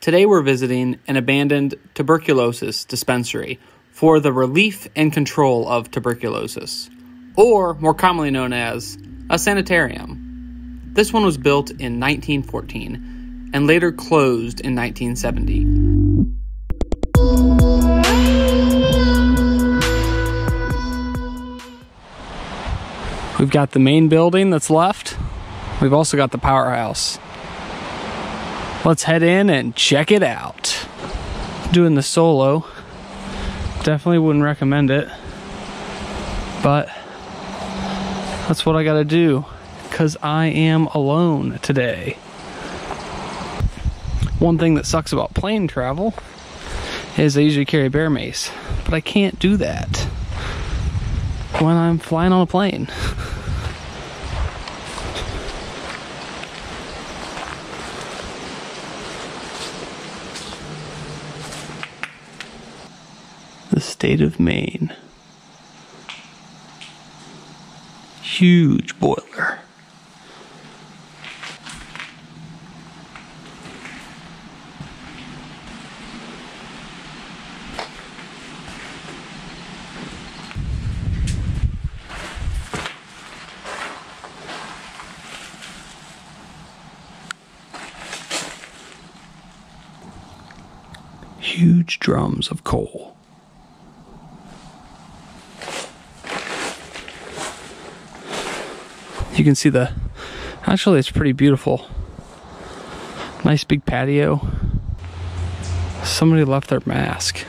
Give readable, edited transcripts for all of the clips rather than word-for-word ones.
Today we're visiting an abandoned tuberculosis dispensary for the relief and control of tuberculosis, or more commonly known as a sanitarium. This one was built in 1914 and later closed in 1970. We've got the main building that's left. We've also got the powerhouse. Let's head in and check it out. Doing the solo. Definitely wouldn't recommend it. But that's what I gotta do, because I am alone today. One thing that sucks about plane travel is I usually carry bear mace, but I can't do that when I'm flying on a plane. The state of Maine. Huge boiler. Huge drums of coal. You can see actually it's pretty beautiful. Nice big patio. Somebody left their mask.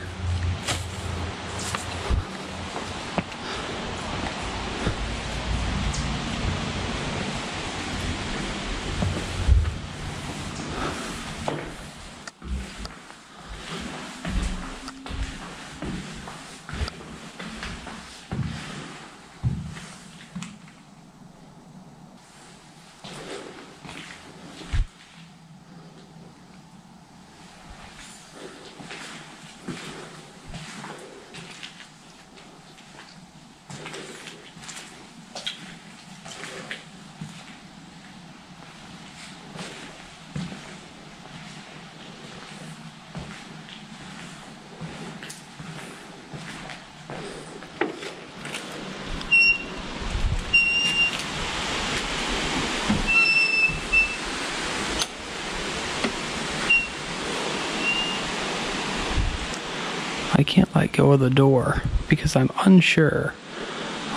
I can't let go of the door because I'm unsure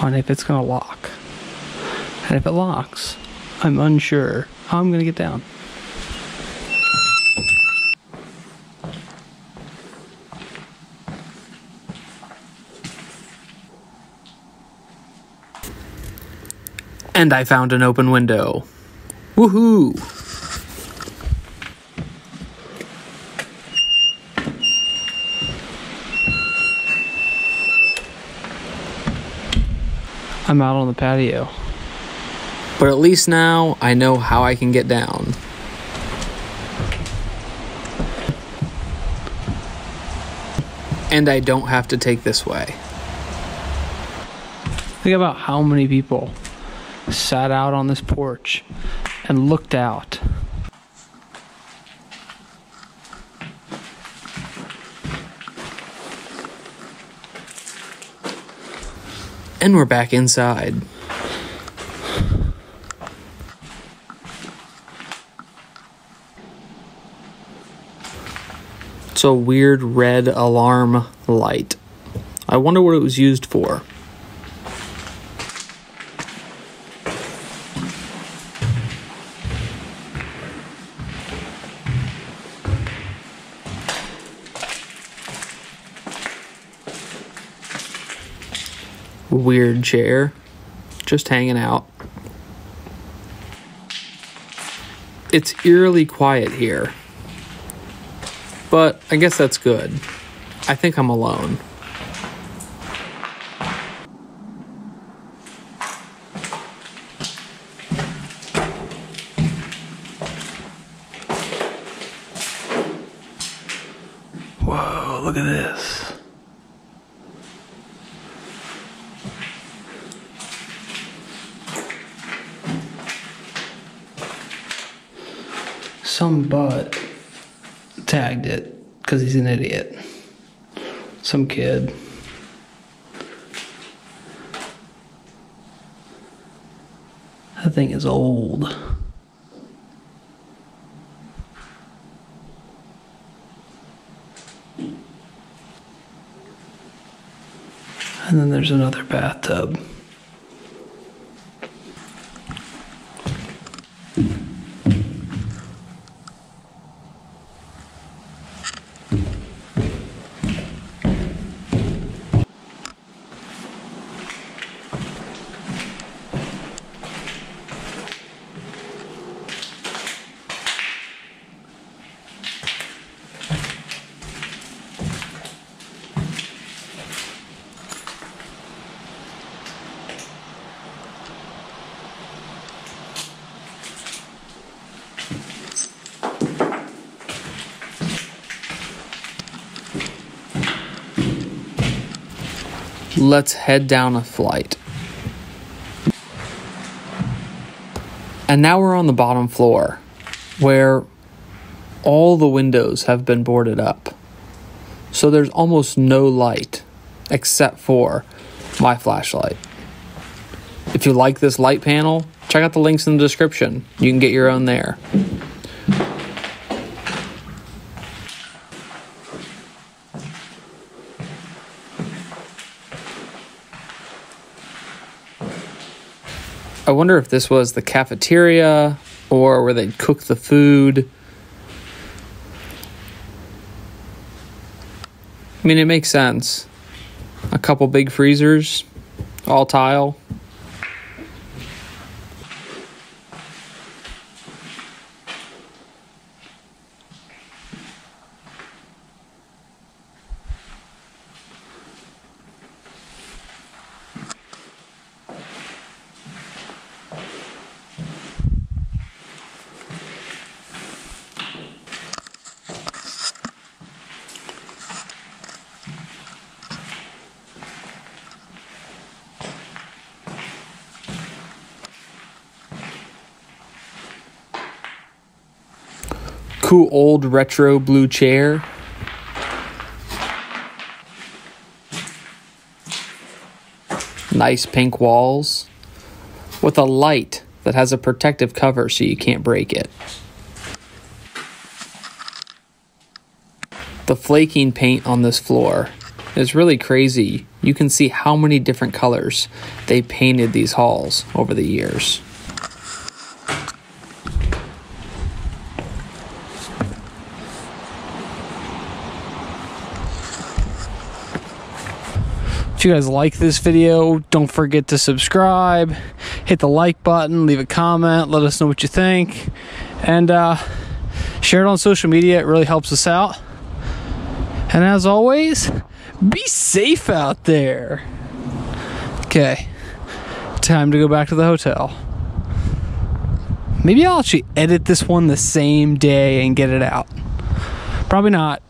on if it's going to lock. And if it locks, I'm unsure how I'm going to get down. And I found an open window. Woohoo! I'm out on the patio. But at least now I know how I can get down. And I don't have to take this way. Think about how many people sat out on this porch and looked out. And we're back inside. It's a weird red alarm light. I wonder what it was used for. Weird chair, just hanging out. It's eerily quiet here, but I guess that's good. I think I'm alone. Whoa, look at this. Some butt tagged it because he's an idiot. Some kid. That thing is old. And then there's another bathtub. Let's head down a flight. And now we're on the bottom floor, where all the windows have been boarded up. So there's almost no light, except for my flashlight. If you like this light panel, check out the links in the description. You can get your own there. I wonder if this was the cafeteria or where they'd cook the food. I mean, it makes sense. A couple big freezers, all tile. Cool old retro blue chair. Nice pink walls. With a light that has a protective cover so you can't break it. The flaking paint on this floor is really crazy. You can see how many different colors they painted these halls over the years. If you guys like this video, don't forget to subscribe, hit the like button, leave a comment, let us know what you think, and share it on social media. It really helps us out. And as always, be safe out there. Okay, time to go back to the hotel. Maybe I'll actually edit this one the same day and get it out. Probably not.